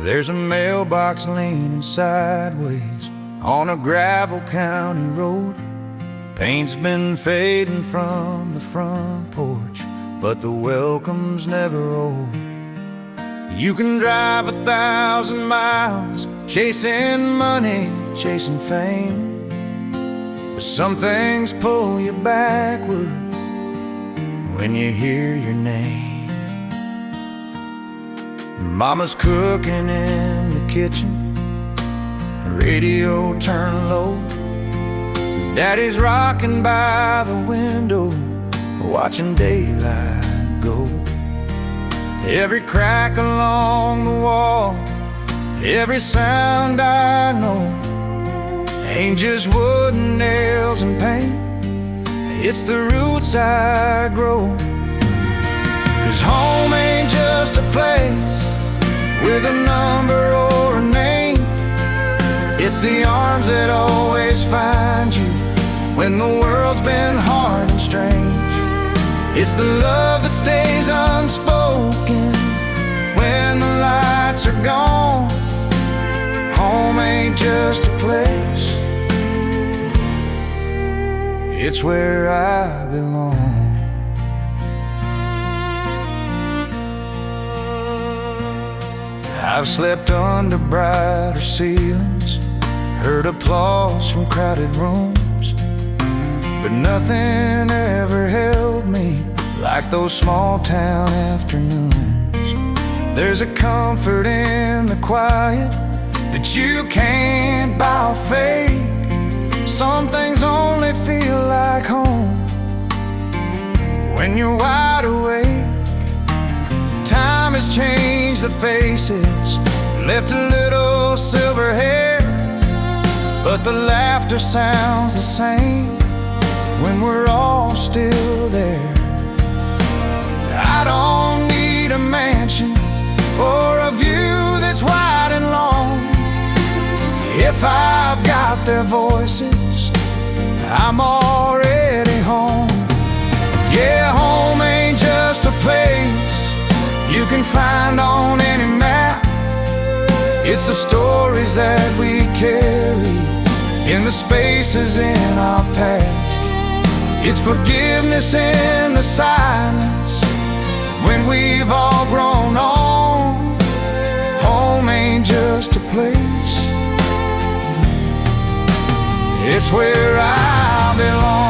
There's a mailbox leaning sideways on a gravel county road. Paint's been fading from the front porch, but the welcome's never old. You can drive 1,000 miles chasing money, chasing fame, but some things pull you backward when you hear your name. Mama's cooking in the kitchen, radio turned low. Daddy's rocking by the window, watching daylight go. Every crack along the wall, every sound I know, ain't just wood and nails and paint, it's the roots I grow. 'Cause home ain't just a place with a number or a name, it's the arms that always find you when the world's been hard and strange. It's the love that stays unspoken when the lights are gone. Home ain't just a place, it's where I belong. I've slept under brighter ceilings, heard applause from crowded rooms, but nothing ever held me like those small town afternoons. There's a comfort in the quiet that you can't buy or fake. Some things only feel like home when you're wide awake. Time has changed the faces, left a little silver hair, but the laughter sounds the same when we're all still there. I don't need a mansion or a view that's wide and long. If I've got their voices, I'm already home. Yeah, home ain't just a place you can find on any map, it's the stories that we carry in the spaces in our past. It's forgiveness in the silence when we've all grown on. Home ain't just a place, it's where I belong.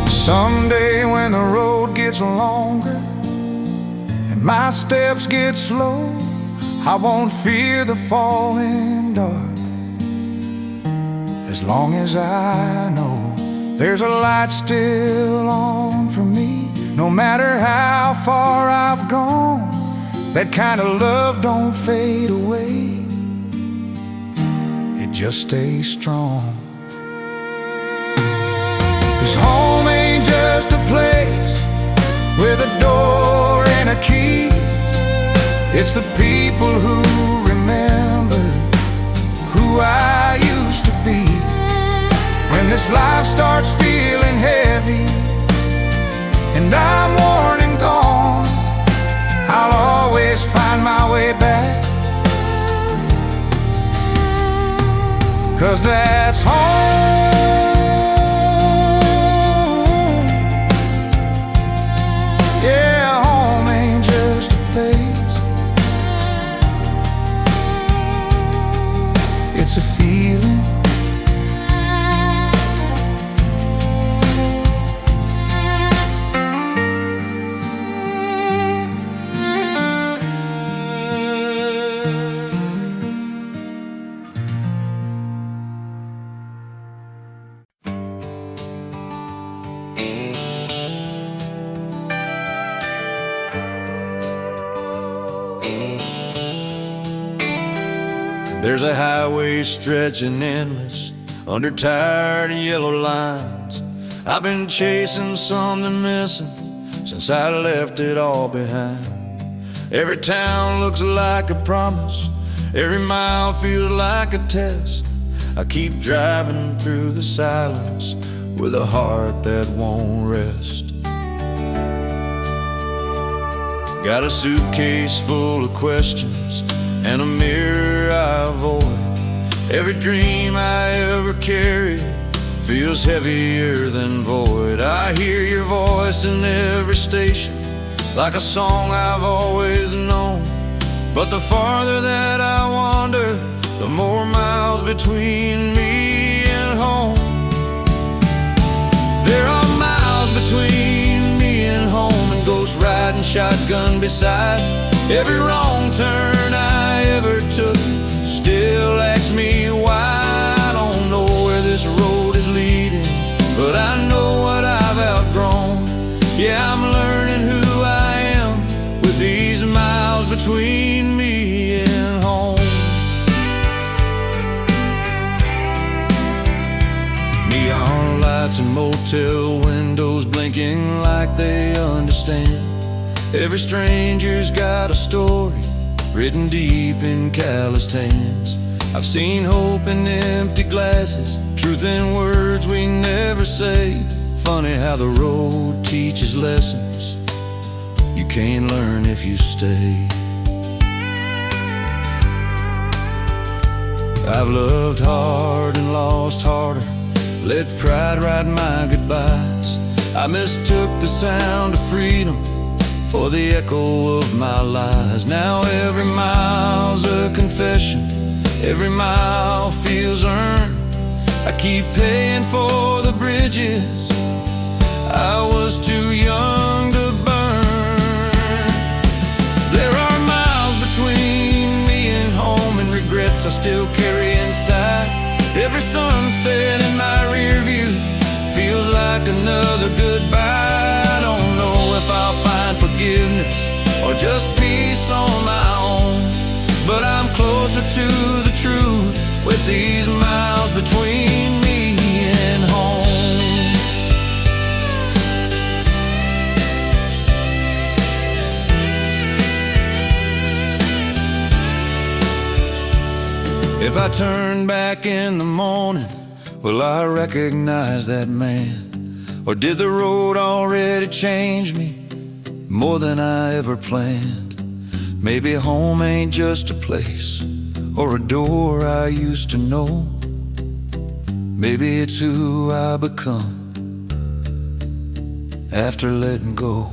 Someday when the road gets longer and my steps get slow, I won't fear the falling dark, as long as I know there's a light still on for me. No matter how far I've gone, that kind of love don't fade away, it just stays strong. 'Cause home ain't just a place with a door and a key, it's the people who remember who I used to be. When this life starts feeling heavy and I'm worn and gone, I'll always find my way back, 'cause that's home. Yeah, home ain't just a place, it's a feeling. There's a highway stretching endless under tired yellow lines. I've been chasing something missing since I left it all behind. Every town looks like a promise, every mile feels like a test. I keep driving through the silence with a heart that won't rest. Got a suitcase full of questions and a mirror I avoid. Every dream I ever carried feels heavier than void. I hear your voice in every station, like a song I've always known. But the farther that I wander, the more miles between me and home. There are miles between me and home, and ghost riding shotgun beside. Every wrong turn I ever took still asks me why. I don't know where this road is leading, but I know what I've outgrown. Yeah, I'm learning who I am with these miles between me and home. Neon lights and motel windows blinking like they understand. Every stranger's got a story written deep in calloused hands. I've seen hope in empty glasses, truth in words we never say. Funny how the road teaches lessons you can't learn if you stay. I've loved hard and lost harder, let pride write my goodbyes. I mistook the sound of freedom for the echo of my lies. Now every mile's a confession, every mile feels earned. I keep paying for the bridges I was too young to burn. There are miles between me and home, and regrets I still carry inside. Every sunset in my rear view feels like another goodbye. I don't know if I'll find forgiveness or just peace on my own, but I'm closer to the truth with these miles between me and home. If I turn back in the morning, will I recognize that man? Or did the road already change me more than I ever planned? Maybe home ain't just a place or a door I used to know. Maybe it's who I become after letting go.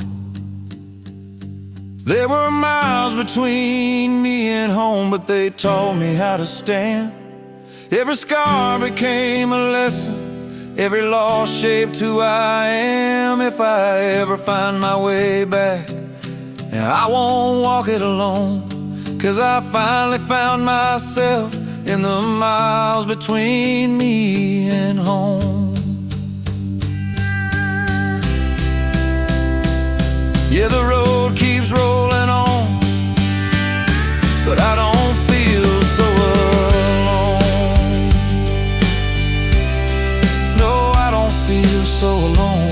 There were miles between me and home, but they taught me how to stand. Every scar became a lesson, every loss shaped who I am. If I ever find my way back, and I won't walk it alone, 'cause I finally found myself in the miles between me and home. Yeah, the road keeps rolling on, but I don't feel so alone. No, I don't feel so alone.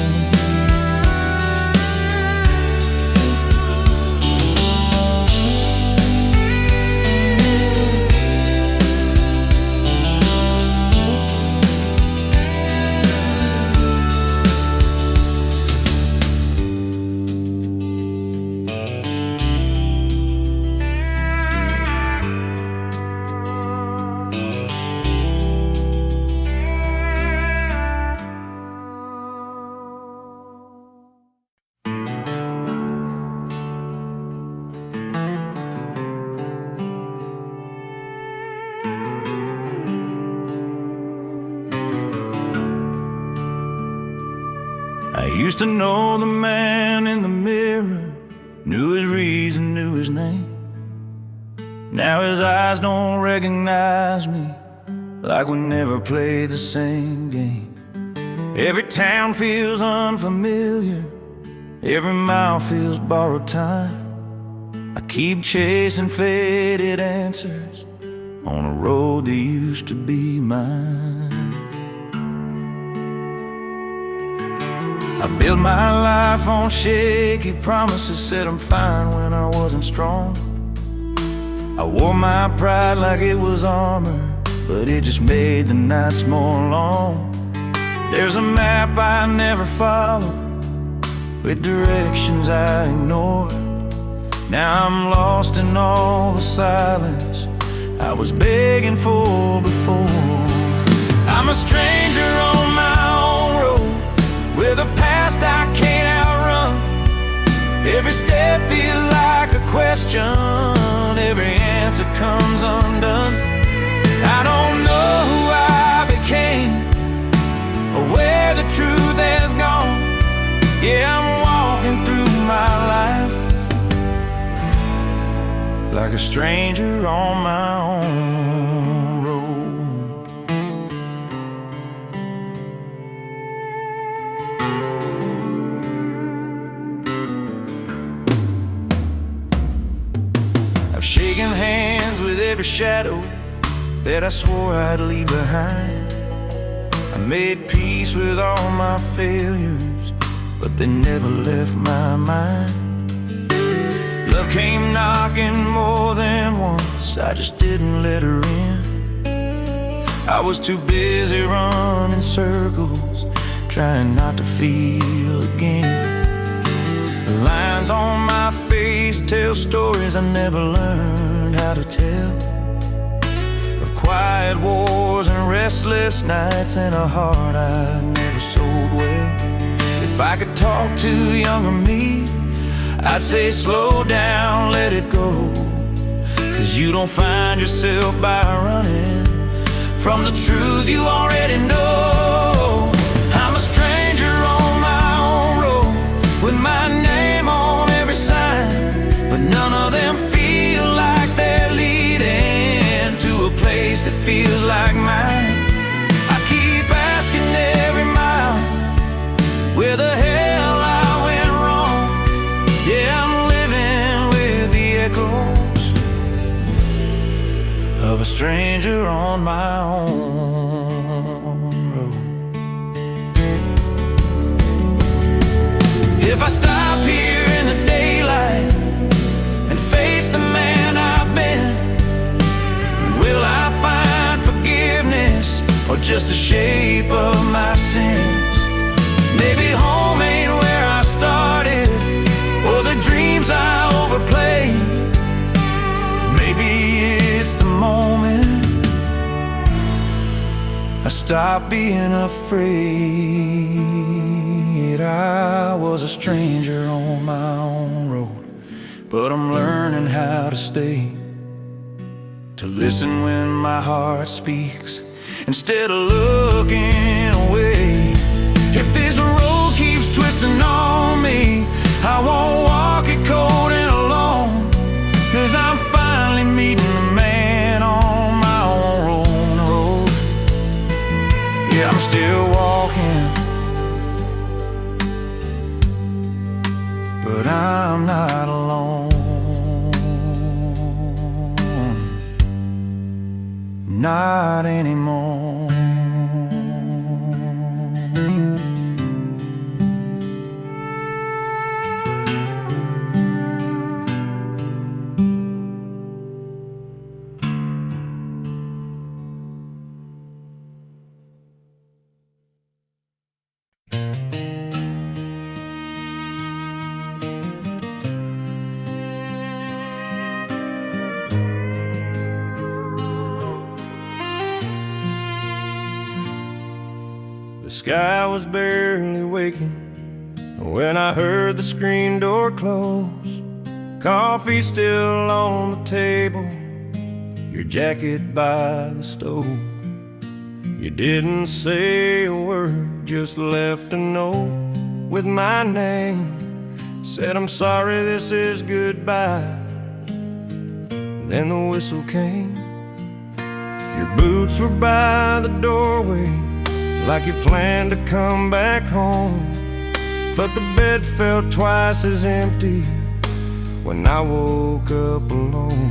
I used to know the man in the mirror, knew his reason, knew his name. Now his eyes don't recognize me, like we never played the same game. Every town feels unfamiliar, every mile feels borrowed time. I keep chasing faded answers on a road that used to be mine. I built my life on shaky promises, said I'm fine when I wasn't strong. I wore my pride like it was armor, but it just made the nights more long. There's a map I never followed, with directions I ignored. Now I'm lost in all the silence I was begging for before. I'm a stranger on my own road, with a past I can't outrun. Every step feels like a question, every answer comes undone. I don't know who I became, or where the truth has gone. Yeah, I'm walking through my life like a stranger on my own road. I've shaken hands with every shadow that I swore I'd leave behind. I made peace with all my failures, but they never left my mind. Love came knocking more than once, I just didn't let her in. I was too busy running circles, trying not to feel again. The lines on my face tell stories I never learned how to tell, of quiet wars and restless nights and a heart I never sold well. If I could talk to younger me, I'd say slow down, let it go, 'cause you don't find yourself by running from the truth you already know. I'm a stranger on my own road, with my name on every sign, but none of them feel like they're leading to a place that feels like mine. I keep asking every mile where the hell I went wrong. Yeah, I'm living with the echoes of a stranger on my own road. If I stop here in the daylight and face the man I've been, will I find forgiveness or just the shape of my sins? Maybe home ain't where I started, or the dreams I overplayed. Maybe it's the moment I stopped being afraid. I was a stranger on my own road, but I'm learning how to stay, to listen when my heart speaks instead of looking away. If this road keeps twisting on me, I won't walk it cold and alone, 'cause I'm finally meeting the man on my own road. Yeah, I'm still walking, but I'm not alone. Not anymore. The sky was barely waking when I heard the screen door close. Coffee still on the table, your jacket by the stove. You didn't say a word, just left a note with my name. Said, "I'm sorry, this is goodbye." Then the whistle came. Your boots were by the doorway, like you planned to come back home. But the bed felt twice as empty when I woke up alone.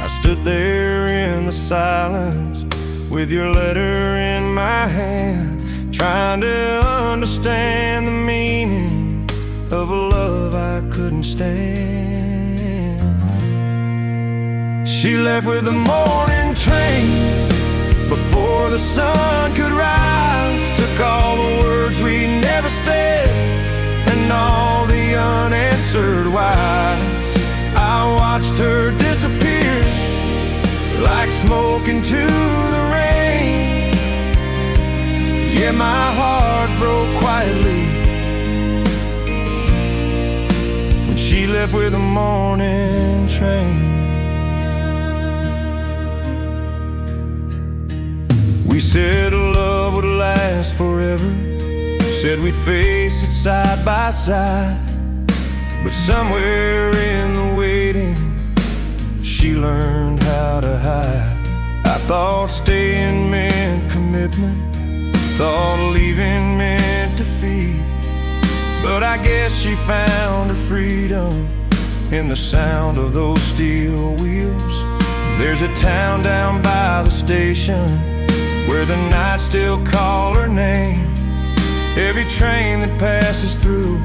I stood there in the silence with your letter in my hand, trying to understand the meaning of a love I couldn't stand. She left with the morning train, before the sun could rise. Took all the words we never said and all the unanswered whys. I watched her disappear like smoke into the rain. Yeah, my heart broke quietly when she left with the morning train. We said love would last forever, said we'd face it side by side. But somewhere in the waiting, she learned how to hide. I thought staying meant commitment, thought leaving meant defeat. But I guess she found her freedom in the sound of those steel wheels. There's a town down by the station where the nights still call her name. Every train that passes through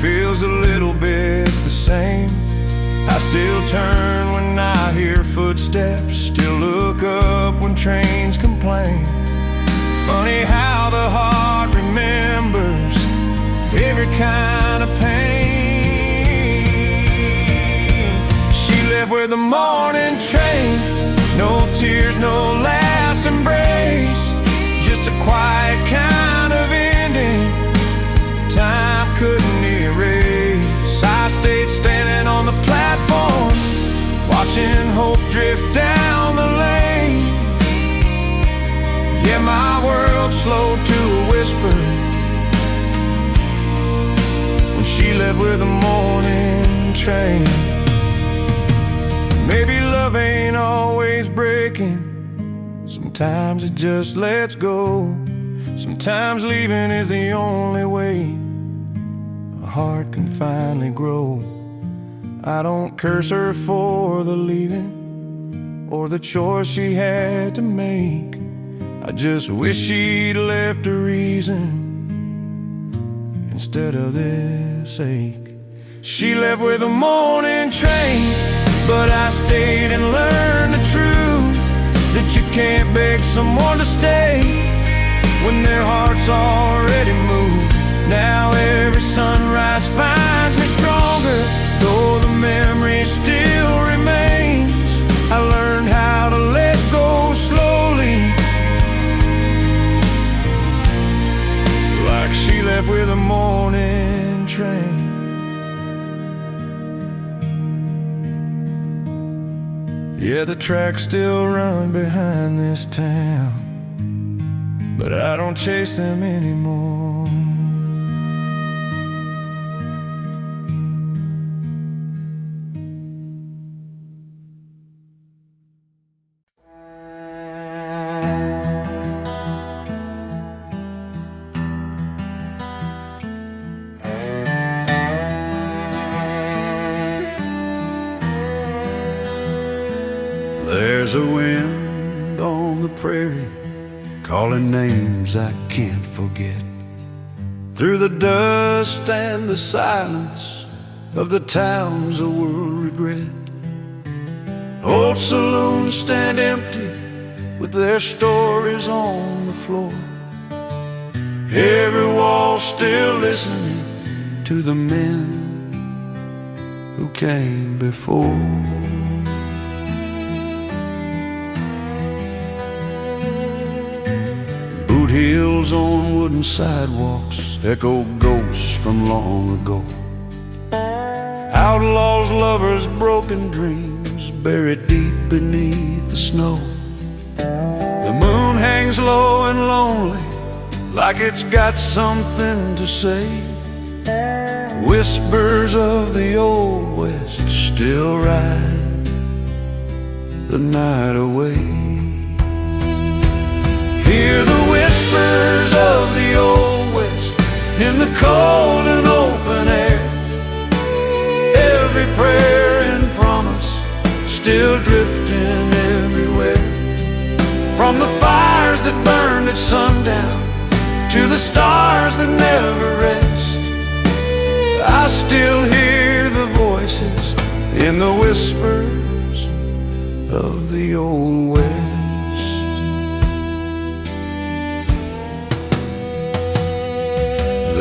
feels a little bit the same. I still turn when I hear footsteps, still look up when trains complain. Funny how the heart remembers every kind of pain. She left with the morning train, no tears, no last embrace, just a quiet kind of ending time couldn't erase. I stayed standing on the platform, watching hope drift down the lane. Yeah, my world slowed to a whisper when she left with the morning train. Maybe love ain't always breaking, sometimes it just lets go. Sometimes leaving is the only way a heart can finally grow. I don't curse her for the leaving or the choice she had to make. I just wish she'd left a reason instead of this ache. She left with a morning train, but I stayed and learned the truth that you can't beg someone to stay when their heart's already moved. Now every sunrise finds me stronger, though the memory still remains. I learned how to let go slowly, like she left with a morning train. Yeah, the tracks still run behind this town, but I don't chase them anymore. There's a wind on the prairie calling names I can't forget, through the dust and the silence of the towns the world regret. Old saloons stand empty with their stories on the floor, every wall still listening to the men who came before. Boot heels on wooden sidewalks echo ghosts from long ago. Outlaws, lovers, broken dreams buried deep beneath the snow. The moon hangs low and lonely, like it's got something to say. Whispers of the old West still ride the night away. Hear the whispers of the old West in the cold and open air. Every prayer and promise still drifting everywhere. From the fires that burned at sundown to the stars that never rest, I still hear the voices in the whispers of the old West.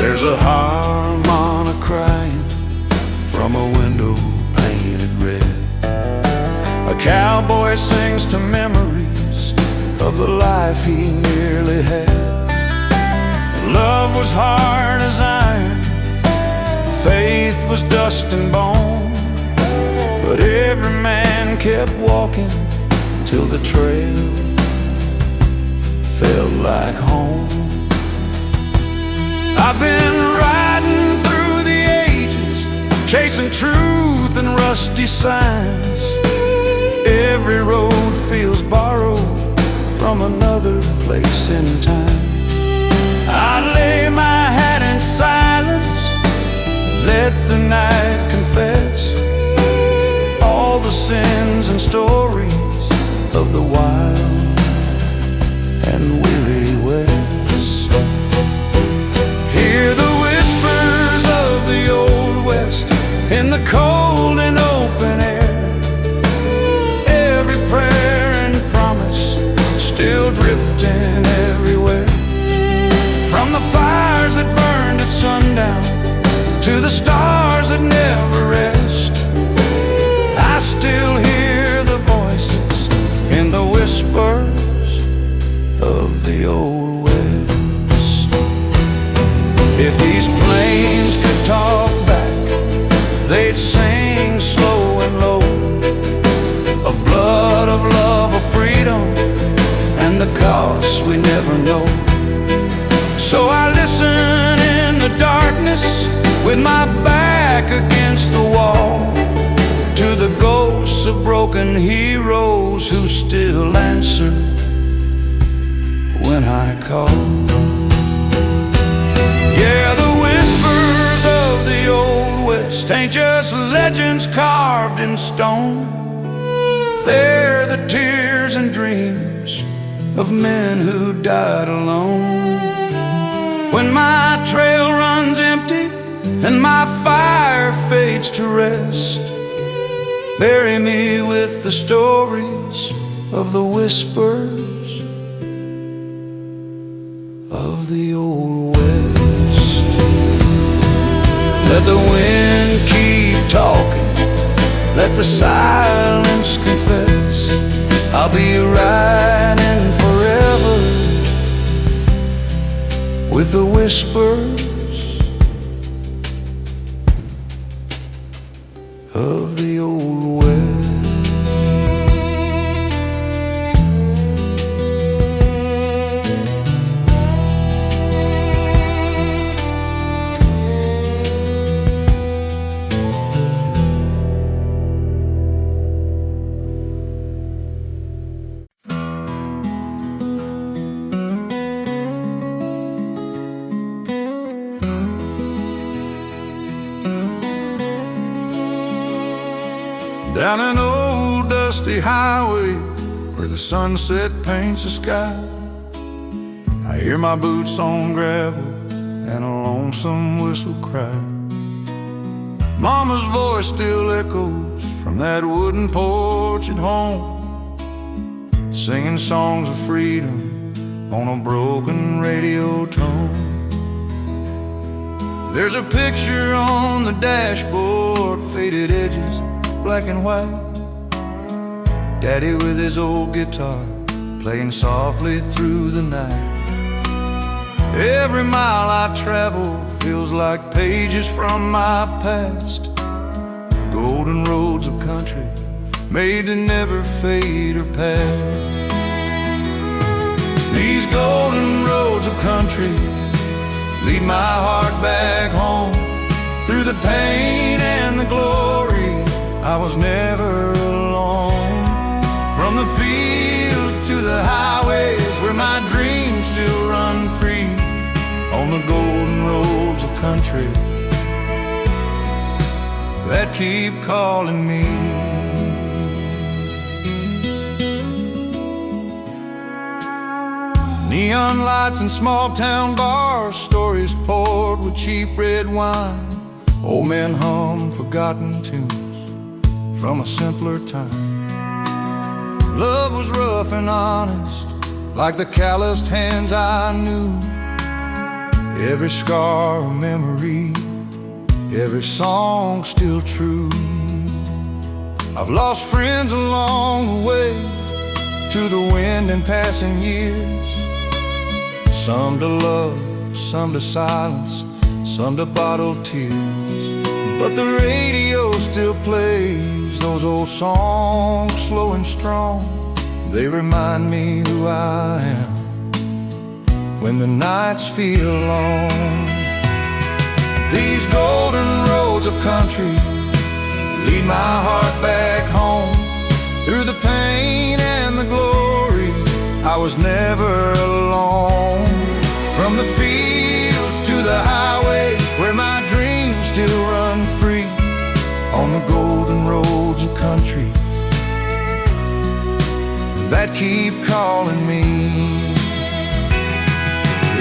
There's a harmonica crying from a window painted red. A cowboy sings to memories of the life he nearly had. Love was hard as iron, faith was dust and bone, but every man kept walking till the trail felt like home. I've been riding through the ages, chasing truth and rusty signs. Every road feels borrowed from another place in time. I lay my hat in silence, let the night confess all the sins and stories of the wild and weary West. Hear the whispers of the old West in the cold and open air. Every prayer and promise still drifting everywhere. From the fires that burned at sundown to the stars that never rest, I still hear the voices in the whispers of the old West. If these plains could talk back, they'd sing slow and low of blood, of love, of freedom, and the costs we never know. So I listen in the darkness with my back against the wall to the ghosts of broken heroes who still answer when I call. Yeah, the whispers of the old West ain't just legends carved in stone. They're the tears and dreams of men who died alone. When my trail runs empty and my fire fades to rest, bury me with the stories of the whispers of the old West. Let the wind keep talking, let the silence confess, I'll be riding forever with the whispers of the old West. Down an old dusty highway where the sunset paints the sky, I hear my boots on gravel and a lonesome whistle cry. Mama's voice still echoes from that wooden porch at home, singing songs of freedom on a broken radio tone. There's a picture on the dashboard, faded edges, black and white. Daddy with his old guitar, playing softly through the night. Every mile I travel feels like pages from my past, golden roads of country made to never fade or pass. These golden roads of country lead my heart back home, through the pain and the glory. I was never alone. From the fields to the highways where my dreams still run free, on the golden roads of country that keep calling me. Neon lights and small town bars, stories poured with cheap red wine, old men hum forgotten tunes from a simpler time. Love was rough and honest, like the calloused hands I knew. every scar a memory, every song still true. I've lost friends along the way to the wind and passing years, some to love, some to silence, some to bottled tears. But the radio still plays those old songs, slow and strong. They remind me who I am when the nights feel long. These golden roads of country lead my heart back home. Through the pain and the glory, I was never alone. From the fields to the highway, where my dreams still run free, on the golden roads of country that keep calling me.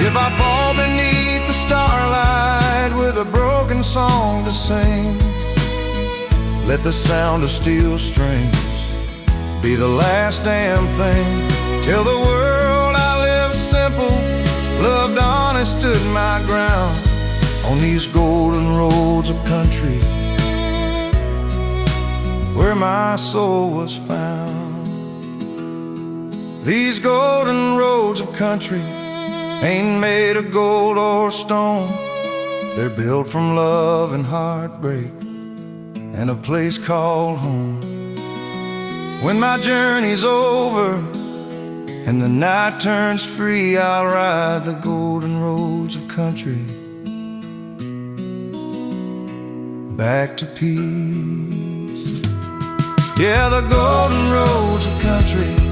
If I fall beneath the starlight with a broken song to sing, let the sound of steel strings be the last damn thing. Tell the world I lived simple, loved honest, stood my ground on these golden roads of country where my soul was found. These golden roads of country ain't made of gold or stone. They're built from love and heartbreak and a place called home. When my journey's over and the night turns free, I'll ride the golden roads of country back to peace. Yeah, the golden roads of country